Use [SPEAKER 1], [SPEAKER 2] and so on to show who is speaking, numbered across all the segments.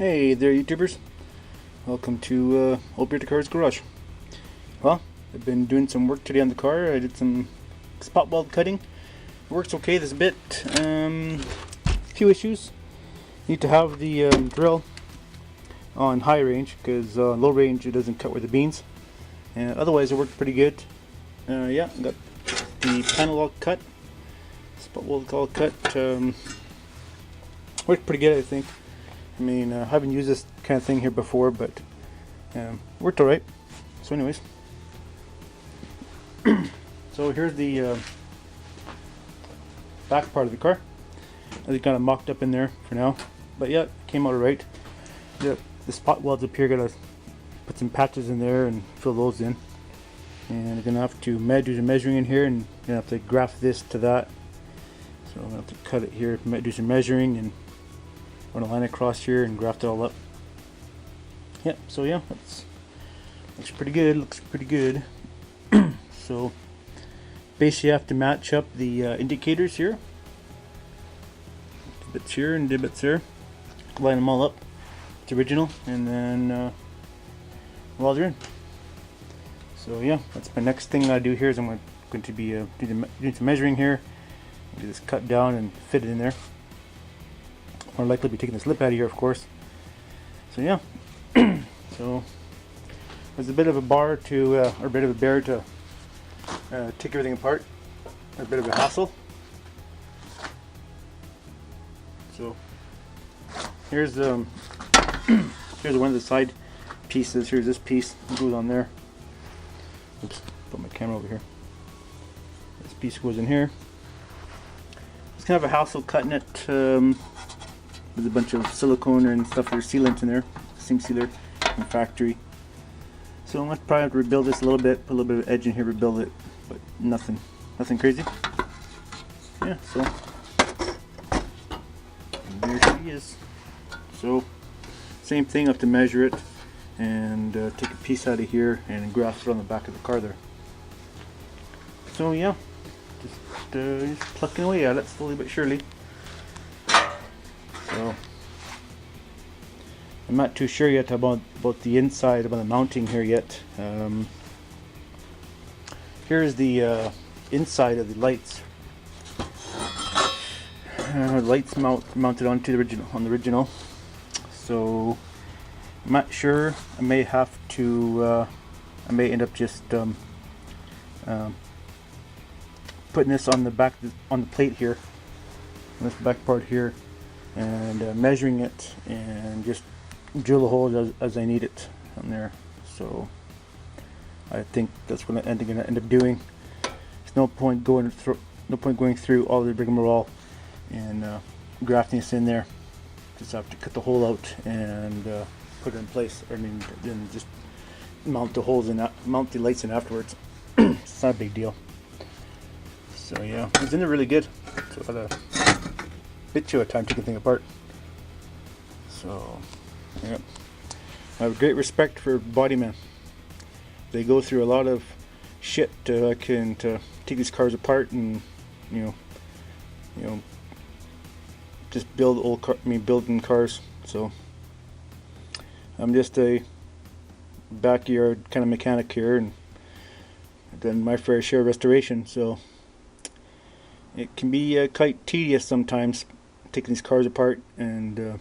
[SPEAKER 1] Hey there, YouTubers. Welcome to Old Cars Garage. Well, I've been doing some work today on the car. I did some spot weld cutting. It works okay this bit. Few issues. Need to have the drill on high range because low range it doesn't cut with the beans. Otherwise, it worked pretty good. Yeah, got the panel all cut. Spot weld all cut. Worked pretty good, I think. I mean, I haven't used this kind of thing here before, but worked alright. So anyways, so here's the back part of the car. It's kind of mocked up in there for now, but yeah, it came out alright. The spot welds up here, gotta put some patches in there and fill those in. And I'm gonna have to do some measuring in here, and gonna have to graph this to that. So I'm gonna have to cut it here, do some measuring, and run a line across here and graft it all up. Yep, so yeah, looks pretty good, So basically you have to match up the indicators here. Bits here and divots there. Line them all up. It's original, and then weld her in. So yeah, that's my next thing I do here is I'm going to be doing some measuring here. Do this cut down and fit it in there. More likely be taking this lip out of here, of course. So yeah, so there's a bit of a bar to, or a bit of a bear to take everything apart. A bit of a hassle. So here's here's one of the side pieces. Here's this piece that goes on there. Oops, put my camera over here. This piece goes in here. It's kind of a hassle cutting it. There's a bunch of silicone and stuff for sealant in there, seam sealer from factory. So I'm going to probably have to rebuild this a little bit, put a little bit of edge in here, rebuild it, but nothing crazy. Yeah, so there she is. So same thing, I have to measure it and take a piece out of here and graft it on the back of the car there. So yeah, just plucking away at it slowly but surely. So I'm not too sure yet about the inside, about the mounting here yet. Here's the inside of the lights. Lights mounted onto the original. So I'm not sure. I may have to. I may end up just putting this on the back on the plate here, on this back part here, and measuring it and just drill the holes as I need it on there. So I think that's what I'm going to end up doing. There's no point going through all the rigmarole and grafting this in there. Just have to cut the hole out and put it in place. I mean, then just mount the holes and mount the lights in afterwards. It's not a big deal. So yeah, it's in there really good. So I had a bit too much time taking the thing apart. So yeah, I have great respect for bodymen. They go through a lot of shit to take these cars apart and you know just building cars. So I'm just a backyard kind of mechanic here, and I've done my fair share of restoration. So it can be quite tedious sometimes, taking these cars apart and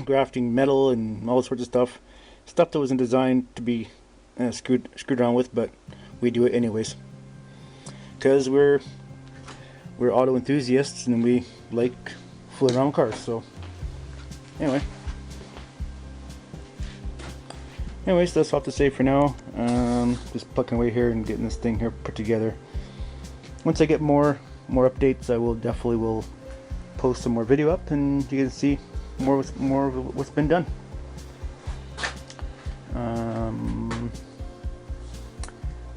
[SPEAKER 1] grafting metal and all sorts of stuff that wasn't designed to be screwed around with, but we do it anyways because we're auto enthusiasts and we like fooling around with cars. So anyways, that's all to say for now. Just plucking away here and getting this thing here put together. Once I get more updates, I will definitely post some more video up, and you can see more of what's been done.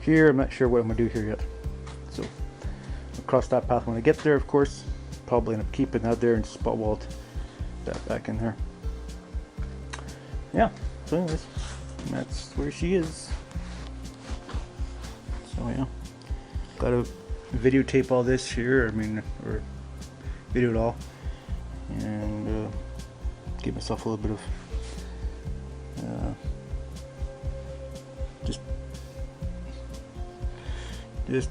[SPEAKER 1] Here, I'm not sure what I'm gonna do here yet. So I'll cross that path when I get there. Of course, probably end up keeping that there and spot weld that back in there. Yeah. So anyways, that's where she is. So yeah, gotta videotape all this here. Or video it all, and give myself a little bit of just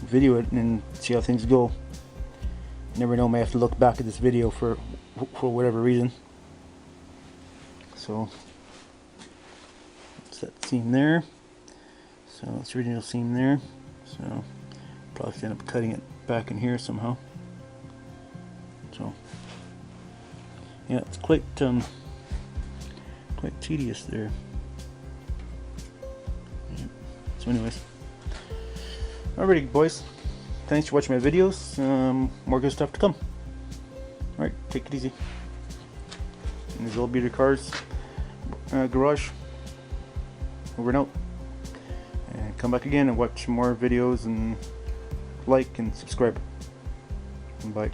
[SPEAKER 1] video it and see how things go. You never know, may have to look back at this video for whatever reason. So that's that seam there. So it's the original seam there. So probably end up cutting it back in here somehow. So yeah, it's quite tedious there. Yeah. So anyways, alrighty boys, thanks for watching my videos. More good stuff to come. Alright, take it easy. And this will be the car's garage. Over and out. And come back again and watch more videos and like and subscribe. And bye.